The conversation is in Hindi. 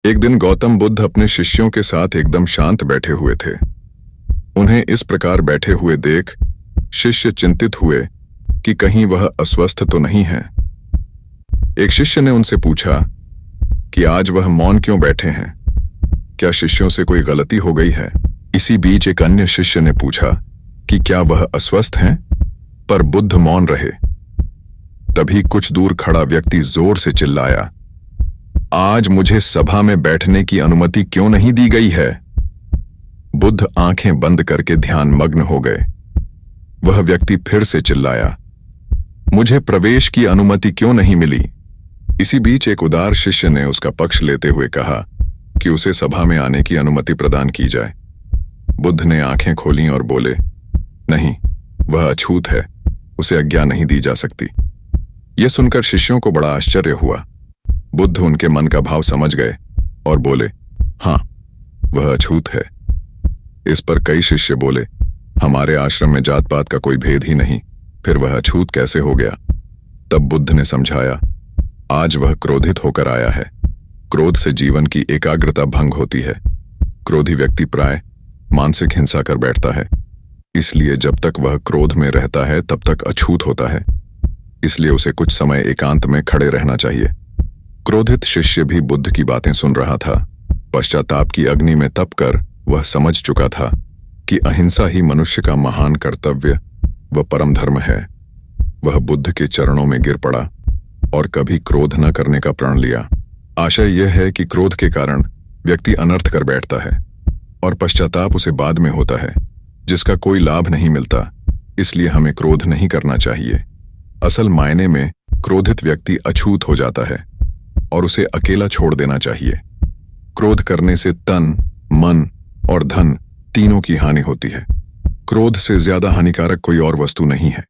एक दिन गौतम बुद्ध अपने शिष्यों के साथ एकदम शांत बैठे हुए थे। उन्हें इस प्रकार बैठे हुए देख शिष्य चिंतित हुए कि कहीं वह अस्वस्थ तो नहीं है। एक शिष्य ने उनसे पूछा कि आज वह मौन क्यों बैठे हैं, क्या शिष्यों से कोई गलती हो गई है। इसी बीच एक अन्य शिष्य ने पूछा कि क्या वह अस्वस्थ हैं, पर बुद्ध मौन रहे। तभी कुछ दूर खड़ा व्यक्ति जोर से चिल्लाया, आज मुझे सभा में बैठने की अनुमति क्यों नहीं दी गई है। बुद्ध आंखें बंद करके ध्यान मग्न हो गए। वह व्यक्ति फिर से चिल्लाया, मुझे प्रवेश की अनुमति क्यों नहीं मिली। इसी बीच एक उदार शिष्य ने उसका पक्ष लेते हुए कहा कि उसे सभा में आने की अनुमति प्रदान की जाए। बुद्ध ने आंखें खोलीं और बोले, नहीं, वह अछूत है, उसे आज्ञा नहीं दी जा सकती। यह सुनकर शिष्यों को बड़ा आश्चर्य हुआ। बुद्ध उनके मन का भाव समझ गए और बोले, हां, वह अछूत है। इस पर कई शिष्य बोले, हमारे आश्रम में जात पात का कोई भेद ही नहीं, फिर वह अछूत कैसे हो गया। तब बुद्ध ने समझाया, आज वह क्रोधित होकर आया है। क्रोध से जीवन की एकाग्रता भंग होती है। क्रोधी व्यक्ति प्राय मानसिक हिंसा कर बैठता है, इसलिए जब तक वह क्रोध में रहता है तब तक अछूत होता है। इसलिए उसे कुछ समय एकांत में खड़े रहना चाहिए। क्रोधित शिष्य भी बुद्ध की बातें सुन रहा था। पश्चाताप की अग्नि में तपकर वह समझ चुका था कि अहिंसा ही मनुष्य का महान कर्तव्य व परम धर्म है। वह बुद्ध के चरणों में गिर पड़ा और कभी क्रोध न करने का प्रण लिया। आशय यह है कि क्रोध के कारण व्यक्ति अनर्थ कर बैठता है और पश्चाताप उसे बाद में होता है, जिसका कोई लाभ नहीं मिलता। इसलिए हमें क्रोध नहीं करना चाहिए। असल मायने में क्रोधित व्यक्ति अछूत हो जाता है और उसे अकेला छोड़ देना चाहिए। क्रोध करने से तन, मन और धन तीनों की हानि होती है। क्रोध से ज्यादा हानिकारक कोई और वस्तु नहीं है।